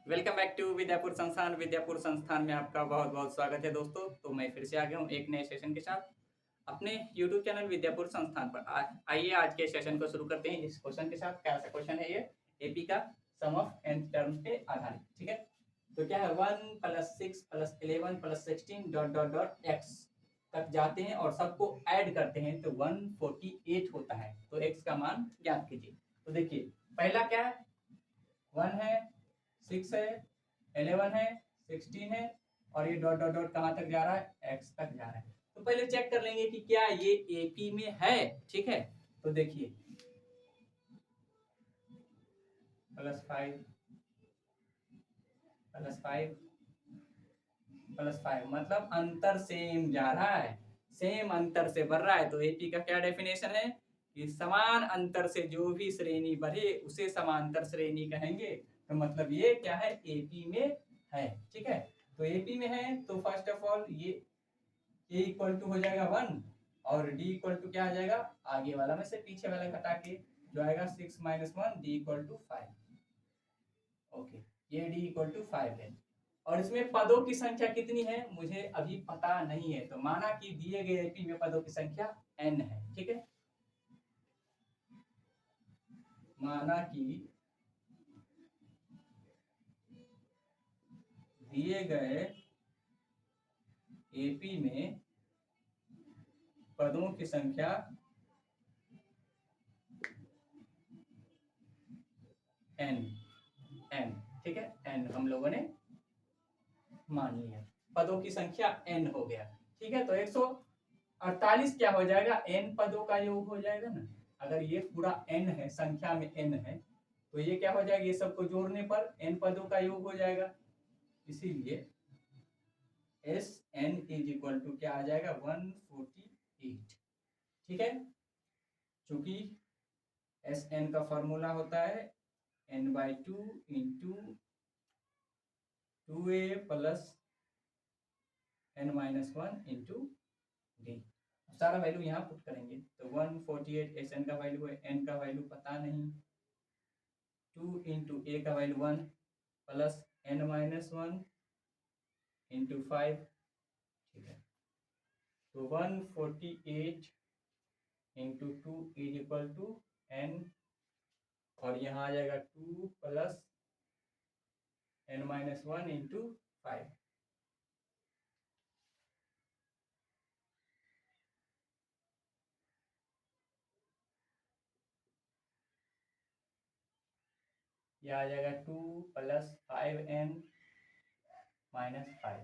Welcome back to Vidyapur संस्थान। विद्यापुर संस्थान में आपका बहुत बहुत स्वागत है दोस्तों। तो मैं फिर से आ गया हूँ एक नए सेशन के साथ अपने यूट्यूब चैनल विद्यापुर संस्थान पर। आइए आज के सेशन को शुरू करते हैं इस क्वेश्चन के साथ। क्या सा क्वेश्चन है ये? एपी का सम ऑफ एन टर्म्स पे आधारित। ठीक है, तो क्या है 1 + 6 + 11 + 16 डॉट डॉट डॉट एक्स तक जाते हैं और सबको ऐड करते हैं तो 148 होता है। तो एक्स का मान ज्ञात कीजिए। तो देखिए पहला क्या है, 1 है, 6 है, 11 है, 16 है और ये डॉट डॉट डॉट कहाँ तक जा रहा है? एक्स तक जा रहा है। तो पहले चेक कर लेंगे कि क्या ये एपी में है। ठीक है, तो देखिए +5 +5 +5 मतलब अंतर सेम जा रहा है, सेम अंतर से बढ़ रहा है। तो एपी का क्या डेफिनेशन है कि समान अंतर से जो भी श्रेणी बढ़े उसे समांतर श्रेणी कहेंगे। तो मतलब ये क्या है? एपी में है। ठीक है, तो एपी में है तो फर्स्ट ऑफ ऑल ये ए इक्वल टू हो जाएगा 1 और डी इक्वल टू क्या आ जाएगा? आगे वाला में से पीछे वाला घटा के जो आएगा 6 - 1 डी इक्वल टू 5। ओके, ये डी इक्वल टू 5 है और इसमें पदों की संख्या कितनी है मुझे अभी पता नहीं है। तो माना कि दिए गए एपी में पदों की संख्या n है। ठीक है, माना कि दिए गए एपी में पदों की संख्या n n। ठीक है, n हम लोगों ने मान लिया, पदों की संख्या n हो गया। ठीक है, तो 148 क्या हो जाएगा? n पदों का योग हो जाएगा ना। अगर ये पूरा n है, संख्या में n है, तो ये क्या हो जाएगा? ये सबको जोड़ने पर n पदों का योग हो जाएगा। इसीलिए S N is equal to क्या आ जाएगा? 148। ठीक है, चूंकि एस एन का फॉर्मूला होता है n/2 into 2a plus n-1 into D. सारा वैल्यू यहाँ पुट करेंगे तो 148 एस एन का वैल्यू है, एन का वैल्यू पता नहीं, 2 इंटू ए का वैल्यू 1 प्लस n-1 इंटू 5। ठीक है, तो 148 into 2 is equal to n और यहाँ आ जाएगा 2 प्लस n-1 इंटू 5। यह आ जाएगा 2 plus 5n-5।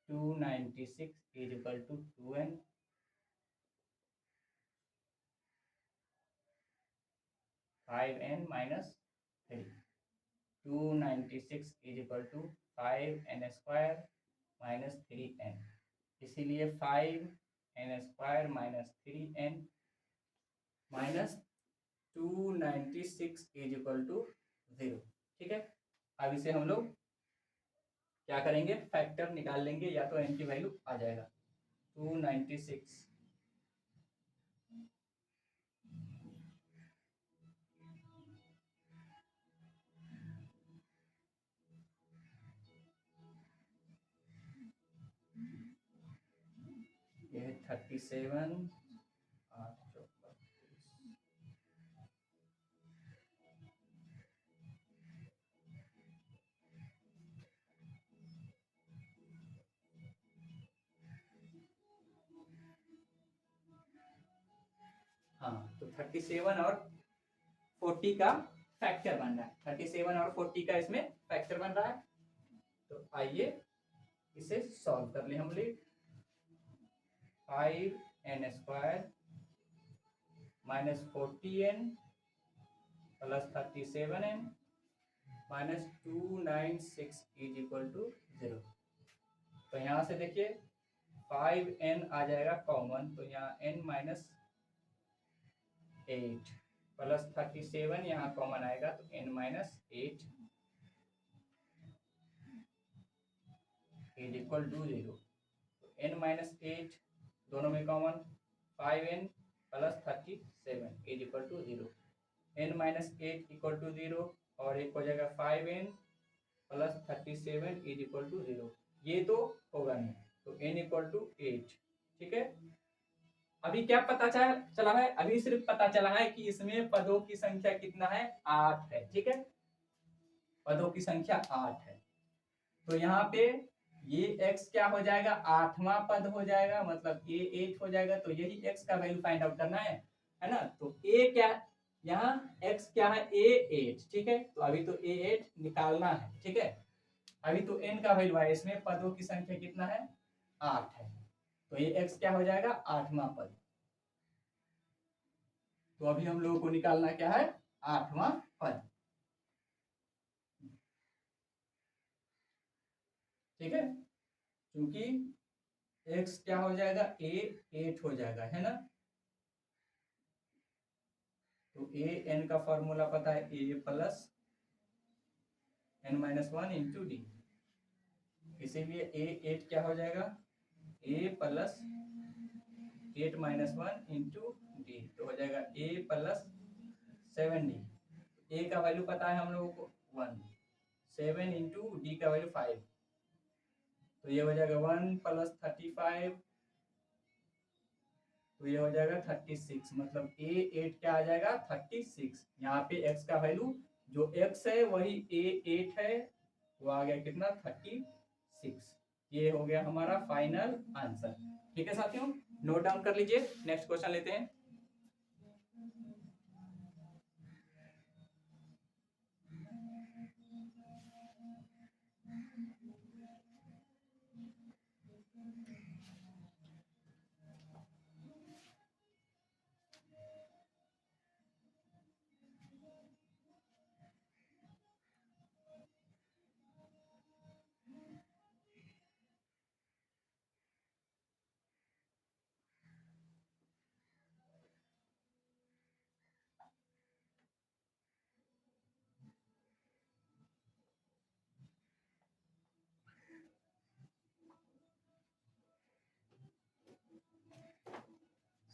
296 is equal to 2n 5n-3। 296 is equal to 5n² - 3n। इसीलिए 5n² - 3n minus 296 is equal to 0। ठीक है, अब इसे हम लोग क्या करेंगे? फैक्टर निकाल लेंगे, या तो n की वैल्यू आ जाएगा 296 ये 37 हाँ, तो 37 और 40 का फैक्टर बन रहा है। 37 और 40 का इसमें फैक्टर बन रहा है। तो आइए इसे सॉल्व कर ले हम लोग। 5n² - 40n plus 37n minus 296 is equal to 0। तो यहाँ से देखिए 5n आ जाएगा कॉमन, तो यहाँ n-8 प्लस 37 यहाँ कॉमन आएगा तो n-8 इज इक्वल टू 0। तो n-8 दोनों में common, 5n plus 37 is equal to 0। n-8 equal to 0 और एक हो जाएगा 5n plus 37 is equal to 0, ये तो होगा नहीं, तो n इक्वल टू 8। ठीक है, अभी क्या पता चला है, अभी सिर्फ पता चला है कि इसमें पदों की संख्या कितना है, 8 है। ठीक है, पदों की संख्या 8 है, तो यहाँ पे ये x क्या हो जाएगा, 8वां पद हो जाएगा, मतलब a 8 हो जाएगा, तो यही x का वैल्यू फाइंड आउट करना है ना। तो a क्या, यहाँ x क्या है, a 8। ठीक है, तो अभी तो a 8 निकालना है। ठीक है, अभी तो n का वैल्यू है, इसमें पदों की संख्या कितना है, 8 है, तो ये x क्या हो जाएगा, 8वां पद। तो अभी हम लोगों को निकालना क्या है, 8वां पद। ठीक है, क्योंकि x क्या हो जाएगा, a 8 हो जाएगा, है ना। तो ए एन का फॉर्मूला पता है, ए प्लस n-1 इंटू डी, इसीलिए ए 8 क्या हो जाएगा, ए प्लस 8-1 इंटू डी, तो हो जाएगा ए प्लस 7d। ए का वैल्यू पता है हम लोगों को 1, 7 इंटू डी का वैल्यू 5, तो ये हो जाएगा 1 प्लस 35, तो ये हो जाएगा 36, मतलब ए 8 क्या आ जाएगा, 36। यहाँ पे x का वैल्यू जो x है वही ए 8 है, वो आ गया कितना, 36। ये हो गया हमारा फाइनल आंसर। ठीक है साथियों, नोट डाउन कर लीजिए, नेक्स्ट क्वेश्चन लेते हैं।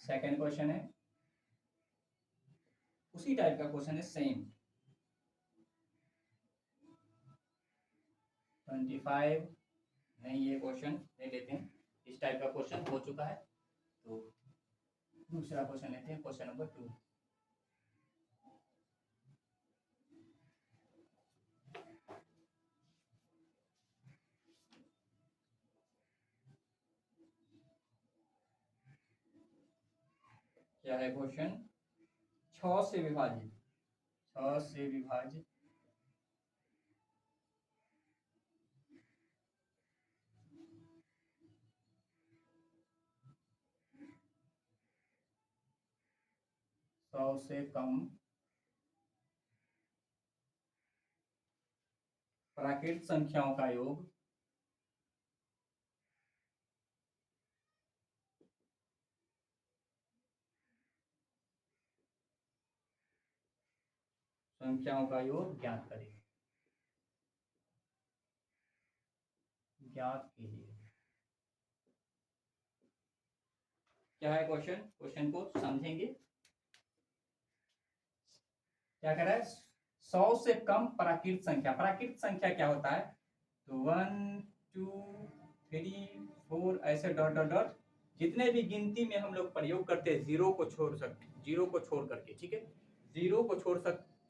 सेकंड क्वेश्चन है, उसी टाइप का क्वेश्चन है, सेम 25, नहीं ये क्वेश्चन नहीं लेते हैं, इस टाइप का क्वेश्चन हो चुका है, तो दूसरा क्वेश्चन लेते हैं, क्वेश्चन नंबर 2। क्या है क्वेश्चन, 6 से विभाजित, 6 से विभाजित 100 से कम प्राकृत संख्याओं का योग संख्याओं का योग ज्ञात करें, ज्ञात कीजिए। क्या है क्वेश्चन, क्वेश्चन को समझेंगे। क्या कह रहा है, 100 से कम प्राकृत संख्या, प्राकृत संख्या क्या होता है, तो 1 2 3 4 ऐसे डॉट डॉट डॉट, जितने भी गिनती में हम लोग प्रयोग करते हैं, जीरो को छोड़ सकते, जीरो को छोड़ करके, ठीक है, जीरो को छोड़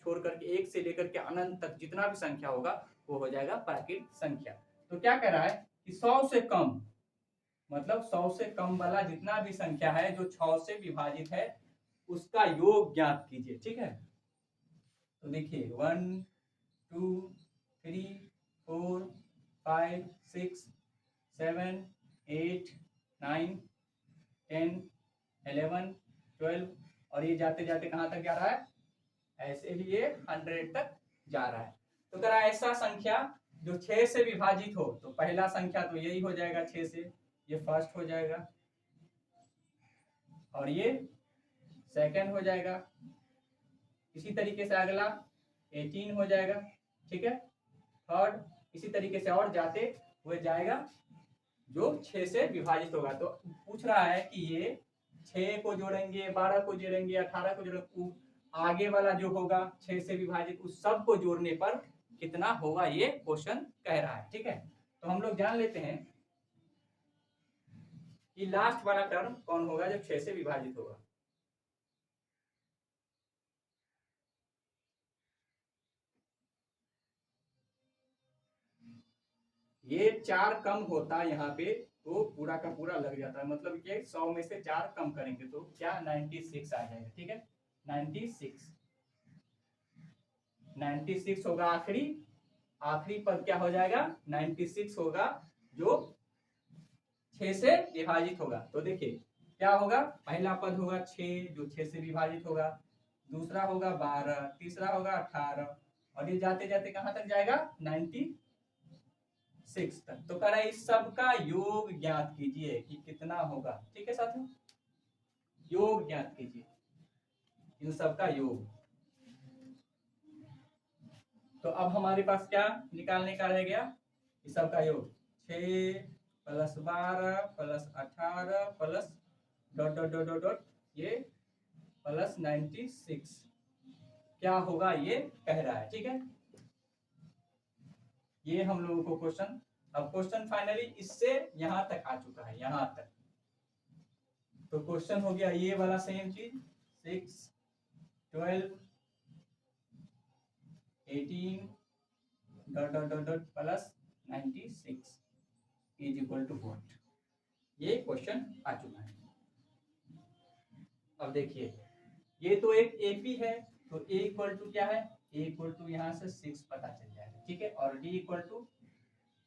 करके एक से लेकर के अनंत तक जितना भी संख्या होगा वो हो जाएगा प्राकृत संख्या। तो क्या कह रहा है कि 100 से कम, मतलब 100 से कम वाला जितना भी संख्या है जो 6 से विभाजित है उसका योग ज्ञात कीजिए। ठीक है, तो देखिए 1 2 3 4 5 6 7 8 9 10 11 12, और ये जाते जाते कहाँ तक जा रहा है, ऐसे ही ये 100 तक जा रहा है। तो कह रहा है ऐसा संख्या जो 6 से विभाजित हो, तो पहला संख्या तो यही हो जाएगा 6 से, ये फर्स्ट हो जाएगा, और ये सेकंड हो जाएगा, इसी तरीके से अगला 18 हो जाएगा। ठीक है, थर्ड, इसी तरीके से और जाते हुए जाएगा जो 6 से विभाजित होगा। तो पूछ रहा है कि ये 6 को जोड़ेंगे, 12 को जोड़ेंगे, 18 को जोड़ेंगे, आगे वाला जो होगा 6 से विभाजित उस सब को जोड़ने पर कितना होगा ये क्वेश्चन कह रहा है। ठीक है, तो हम लोग जान लेते हैं कि लास्ट वाला टर्म कौन होगा जब 6 से विभाजित होगा। ये 4 कम होता है यहाँ पे तो पूरा का पूरा लग जाता है, मतलब ये 100 में से 4 कम करेंगे तो क्या 96 आ जाएगा। ठीक है, 96 होगा आखिरी पद क्या हो जाएगा 96 होगा जो 6 से विभाजित होगा। तो देखिए क्या होगा, पहला पद होगा 6 जो 6 से विभाजित होगा, दूसरा होगा 12, तीसरा होगा 18 और ये जाते जाते कहां तक जाएगा 96 तक। तो कह रहा है इस सब का योग ज्ञात कीजिए कि कितना होगा। ठीक है साथियों, योग ज्ञात कीजिए इन सब का योग। तो अब हमारे पास क्या निकालने का रह गया, इस सब का योग 6 plus 12 plus 18 plus dot dot dot dot dot ये प्लस 96 क्या होगा ये कह रहा है। ठीक है, ये हम लोगों को क्वेश्चन, अब क्वेश्चन फाइनली इससे यहां तक आ चुका है, यहां तक। तो क्वेश्चन हो गया ये वाला सेम चीज 6 12 18 dot dot dot dot plus 96 is equal to what, ये क्वेश्चन आ चुका है। अब देखिए ये तो एक एपी है, तो ए इक्वल टू क्या है, ए इक्वल टू यहाँ से 6 पता चल जाएगा। ठीक है, और डी इक्वल टू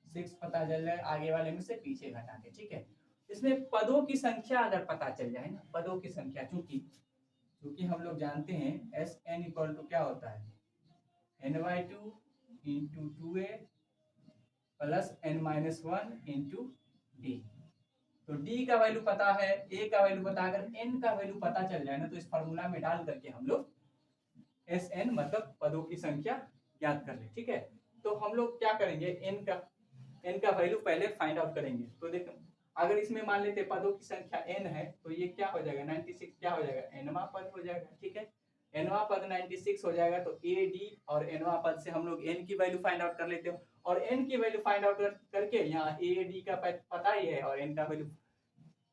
6 पता चल जाएगा आगे वाले में से पीछे घटा के। ठीक है, इसमें पदों की संख्या अगर पता चल जाए ना, पदों की संख्या, चूंकि हम लोग जानते हैं एस एन इक्वल टू क्या होता है n/2 into 2a plus n-1 into D. तो डी का वैल्यू पता है, ए का वैल्यू पता, अगर एन का वैल्यू पता चल जाए ना तो इस फॉर्मूला में डाल करके हम लोग एस एन मतलब पदों की संख्या ज्ञात कर ले। ठीक है, तो हम लोग क्या करेंगे, एन का वैल्यू पहले फाइंड आउट करेंगे। तो देखो अगर इसमें मान लेते पदों की संख्या n है तो ये क्या हो जाएगा 96 क्या हो जाएगा nवा पद हो जाएगा। ठीक है, nवा पद 96 हो जाएगा तो ए डी और nवा पद से हम लोग n की वैल्यू फाइंड आउट कर लेते हो, और n की वैल्यू फाइंड आउट करके यहाँ ए डी का पता ही है और n का वैल्यू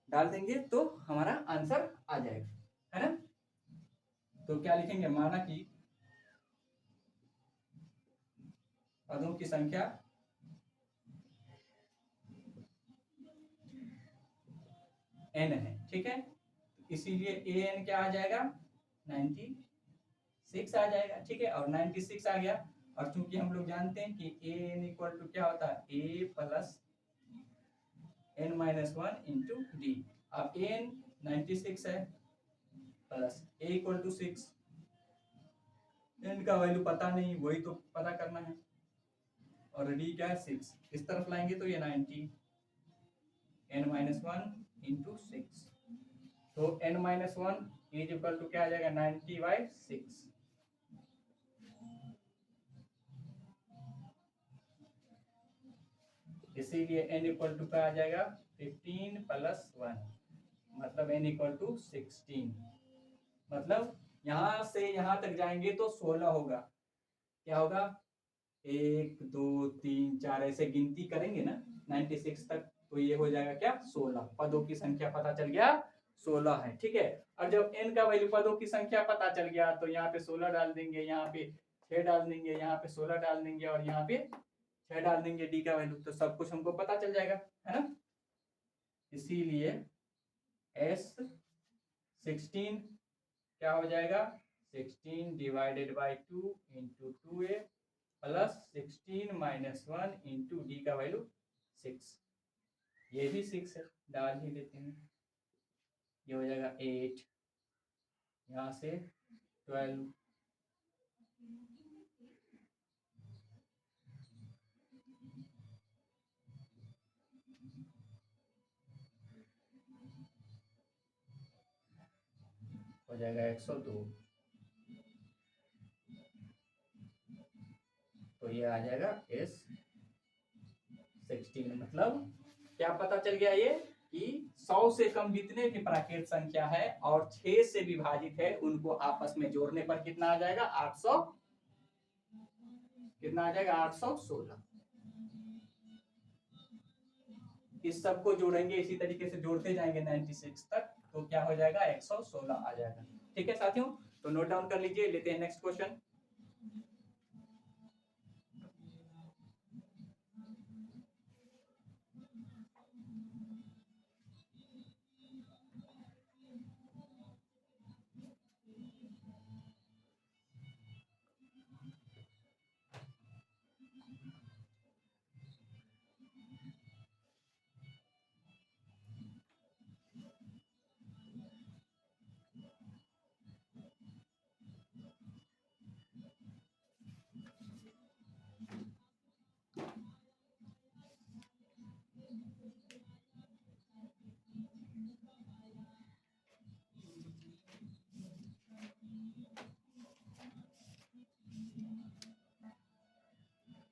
डाल देंगे तो हमारा आंसर आ जाएगा, है ना। तो क्या लिखेंगे, माना कि पदों की संख्या n है। ठीक है, इसीलिए ए एन क्या आ जाएगा 96 आ जाएगा। ठीक है, और 96 आ गया, और चूंकि हम लोग जानते हैं कि ए एन इक्वल टू क्या होता है ए प्लस n-1 इंटू डी। अब ए एन 96 है plus A equal to 6, N का वैल्यू पता नहीं वही तो पता करना है, और डी क्या है 6, इस तरफ लाएंगे तो ये 90 n-1 इंटू 6, तो n-1 इज इक्वल टू क्या आ जाएगा 90/6। इसीलिए n इक्वल टू क्या आ जाएगा 15 प्लस 1, मतलब n इक्वल टू 16, मतलब यहां से यहां तक जाएंगे तो 16 होगा। क्या होगा 1 2 3 4 ऐसे गिनती करेंगे ना 96 तक, तो ये हो जाएगा क्या 16, पदों की संख्या पता चल गया 16 है। ठीक है, और जब n का वैल्यू पदों की संख्या पता चल गया तो यहाँ पे 16 डाल देंगे, यहाँ पे 6 डाल देंगे, यहाँ पे 16 डाल देंगे और यहाँ पे 6 डाल देंगे डी का वैल्यू, तो सब कुछ हमको पता चल जाएगा, है ना। इसीलिए S16 क्या हो जाएगा 16 divided by 2 into 2a plus 16-1 into D का वैल्यू 6, ये भी 6 है डाल ही देते हैं, ये हो जाएगा 8, यहाँ से 12, हो जाएगा 102, तो ये आ जाएगा S16। मतलब क्या पता चल गया ये कि 100 से कम जितने भी प्राकृत संख्या है और 6 से विभाजित है उनको आपस में जोड़ने पर कितना आ जाएगा कितना आ जाएगा 816। इस सबको जोड़ेंगे, इसी तरीके से जोड़ते जाएंगे 96 तक, तो क्या हो जाएगा 116 आ जाएगा। ठीक है साथियों, तो नोट डाउन कर लीजिए। लेते हैं next question.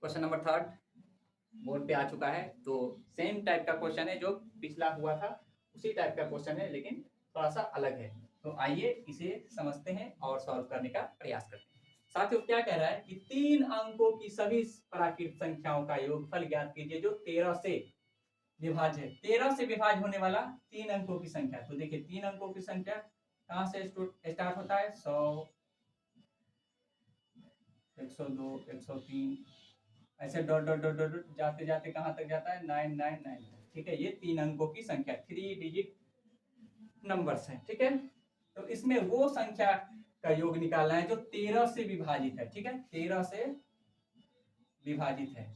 Question number 3 board पे आ चुका है। तो सेम टाइप का क्वेश्चन है जो पिछला हुआ था, उसी टाइप का क्वेश्चन है, लेकिन थोड़ा सा अलग है। तो आइए इसे समझते हैं और सॉल्व करने का प्रयास करते हैं। साथियों क्या कह रहा है कि 3 अंकों की सभी प्राकृत संख्याओं का योगफल ज्ञात कीजिए जो 13 से विभाज्य है। 13 से विभाज्य होने वाला 3 अंकों की संख्या। तो देखिए 3 अंकों की संख्या कहाँ से स्टार्ट होता है? 100, 102, 103, ऐसे डॉट डॉट डॉट डॉट जाते जाते कहाँ तक जाता है? 999। ठीक है, ये 3 अंकों की संख्या 3 डिजिट नंबर्स है। ठीक है, तो इसमें वो संख्या का योग निकालना है जो 13 से विभाजित है। ठीक है, 13 से विभाजित है।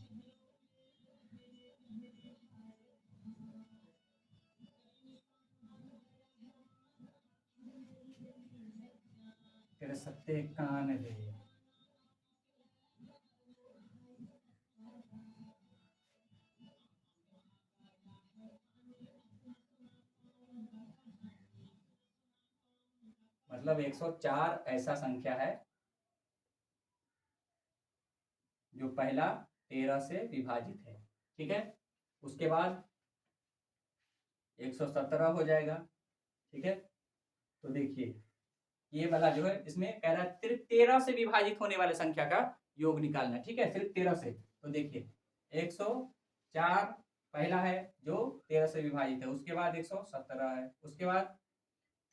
तेरे सत्ते कान रे, मतलब 104 ऐसा संख्या है जो पहला 13 से विभाजित है। ठीक है, उसके बाद 117 हो जाएगा। ठीक है, तो देखिए ये वाला जो है इसमें कह रहा है सिर्फ 13 से विभाजित होने वाले संख्या का योग निकालना है। ठीक है, सिर्फ 13 से। तो देखिए 104 पहला है जो 13 से विभाजित है, उसके बाद 117 है, उसके बाद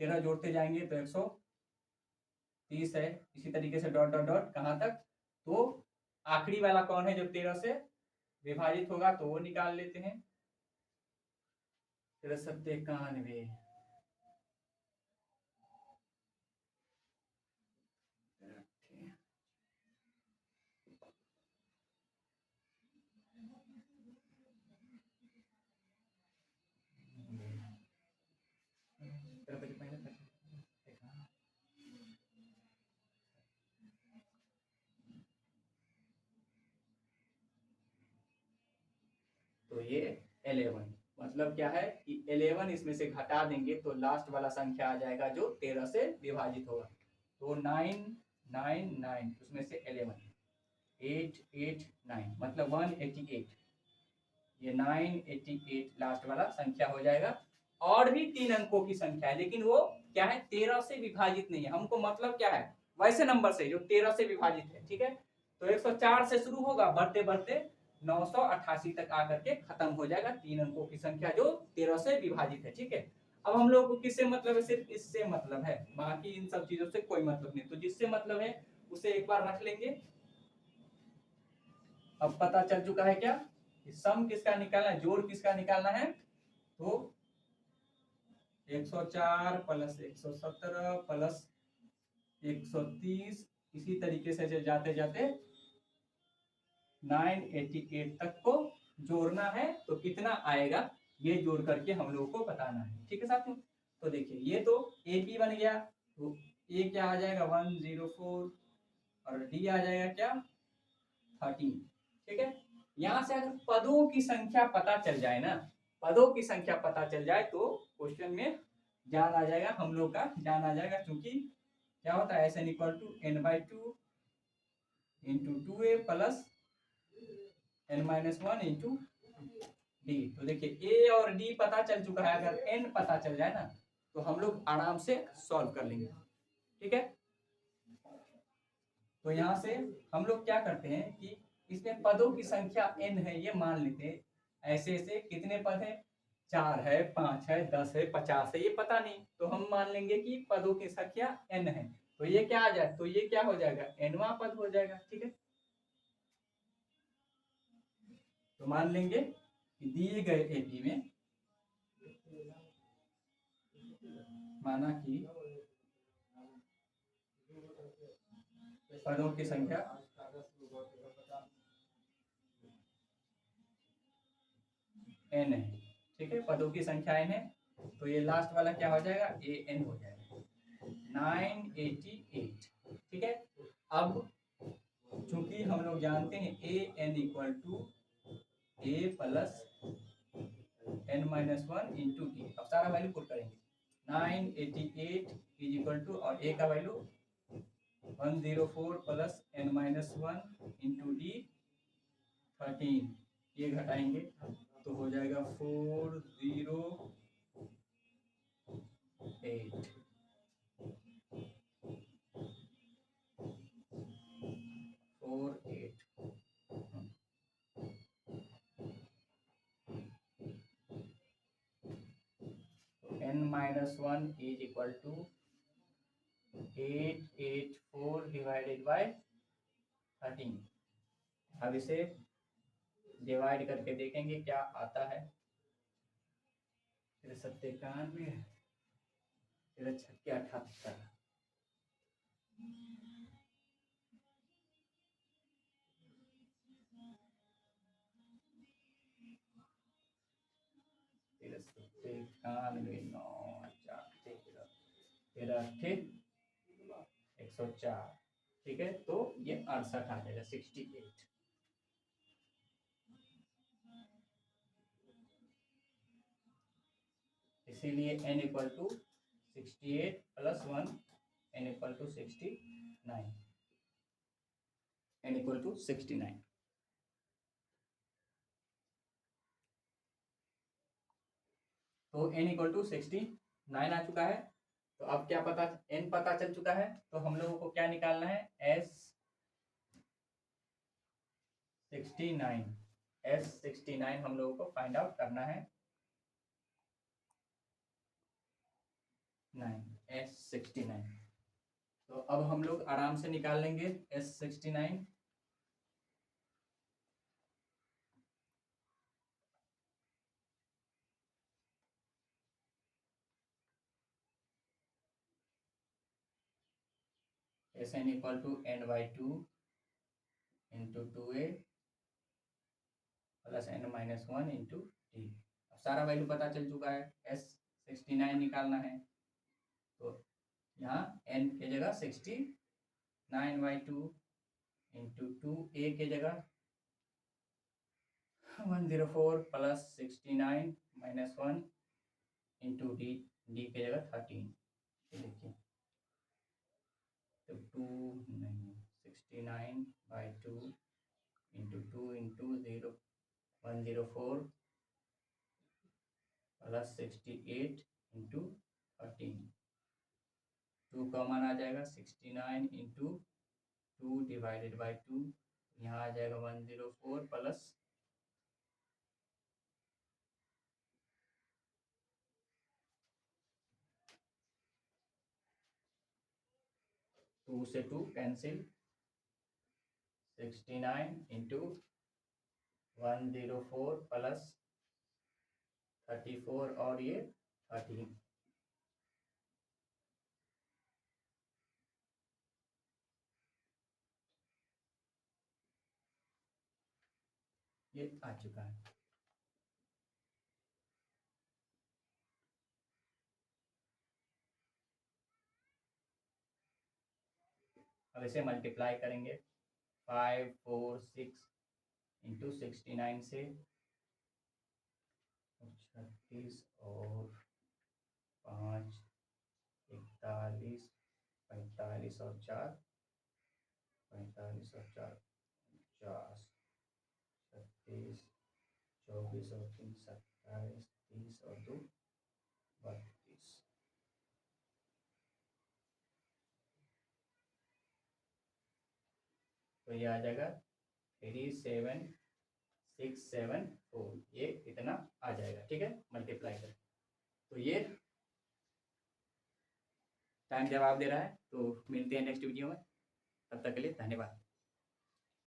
13 जोड़ते जाएंगे तो 130 है, इसी तरीके से डॉट डॉट डॉट कहाँ तक? तो आखिरी वाला कौन है जो 13 से विभाजित होगा? तो वो निकाल लेते हैं। 13 सत्ते 91, तो ये 11, मतलब क्या है कि 11 इसमें से घटा देंगे तो लास्ट वाला संख्या आ जाएगा जो 13 से विभाजित होगा। तो 999 उसमें से 11 889 मतलब 188, ये 988 लास्ट वाला संख्या हो जाएगा। और भी 3 अंकों की संख्या है, लेकिन वो क्या है? 13 से विभाजित नहीं है। हमको मतलब क्या है? वैसे नंबर से जो 13 से विभाजित है। ठीक है, तो 104 से शुरू होगा, बढ़ते बढ़ते 988 तक आकर के खत्म हो जाएगा। 3 अंकों की संख्या जो 13 से विभाजित है। ठीक है, अब हम लोग को किससे मतलब है? सिर्फ इससे मतलब है, बाकी इन सब चीजों से कोई मतलब नहीं। तो जिससे मतलब है उसे एक बार रख लेंगे। अब पता चल चुका है क्या? सम किसका निकालना है, जोड़ किसका निकालना है? तो 104 प्लस 117 प्लस 130, इसी तरीके से जाते जाते 988 तक को जोड़ना है। तो कितना आएगा ये जोड़ करके हम लोगों को बताना है। ठीक है साथियों, तो देखिए ये तो AP बन गया, तो ए क्या आ जाएगा? 104 और डी आ जाएगा क्या? 13। ठीक है, यहां से अगर पदों की संख्या पता चल जाए ना, पदों की संख्या पता चल जाए तो क्वेश्चन में जान आ जाएगा, हम लोग का जान आ जाएगा। क्योंकि क्या होता है? SN equal to n/2 into 2a plus n-1 into D. तो देखिए ए और डी पता चल चुका है, अगर n पता चल जाए ना तो हम लोग आराम से सॉल्व कर लेंगे। ठीक है, तो यहाँ से हम लोग क्या करते हैं कि इसमें पदों की संख्या n है, ये मान लेते हैं। ऐसे ऐसे कितने पद हैं? 4 है, 5 है, 10 है, 50 है, ये पता नहीं, तो हम मान लेंगे कि पदों की संख्या n है। तो ये क्या आ जाए, तो ये क्या हो जाएगा, nवां पद हो जाएगा। ठीक है, तो मान लेंगे कि दिए गए एपी में माना कि पदों की संख्या n है। ठीक है, पदों की संख्या n है, तो ये लास्ट वाला क्या हो जाएगा, an हो जाएगा, 988। ठीक है, अब चूंकि हम लोग जानते हैं an equal to a plus n minus one into T, अब सारा वैल्यू पुट करेंगे। 988 इज इक्वल टू, और a का value 104 plus n minus one into D 13, ये घटाएंगे तो हो जाएगा 408। n minus one is equal to 884 divided by 13। अब इसे डिवाइड करके देखेंगे क्या आता है। तेरे 97, तेरे 78, तेरे 97, 9, 4, तेरह 104। ठीक है, तो ये 68 आ जाएगा, 68। इसीलिए n equal to 68 plus 1, n equal to 69, n equal to 69। तो n इक्वल टू 69 आ चुका है। तो अब क्या पता, n पता चल चुका है, तो हम लोगों को क्या निकालना है, S69 हम लोगों को फाइंड आउट करना है। S69, तो अब हम लोग आराम से निकाल लेंगे S69। Sn equal to n/2 into 2a plus n minus one into T. अब सारा वैल्यू पता चल चुका है, S69 निकालना है, तो यहाँ n की जगह 69/2 इंटू 2a की जगह 104 plus 69 minus one into D, D की जगह 13। देखिए, तो 2 नहीं, 69/2 into 2 into 104 plus 68 into 13। 2 common आ जाएगा, 69 इंटू 2 डिवाइडेड बाई 2, यहाँ आ जाएगा 104 प्लस 2 से 2 कैंसिल, 69 इंटू 104 प्लस 34 और ये 13, ये आ चुका है। अब इसे मल्टीप्लाई करेंगे, 5, 4, 6 इंटू 69 से 36 और 5 41, 45 और 4 45 और 4 50, 36, 24 और 3 27, 30 और 2 32। तो ये आ जाएगा 37,674 ये इतना आ जाएगा। ठीक है, मल्टीप्लाई कर, तो ये टाइम जवाब दे रहा है। तो मिलते हैं नेक्स्ट वीडियो में, तब तक के लिए धन्यवाद।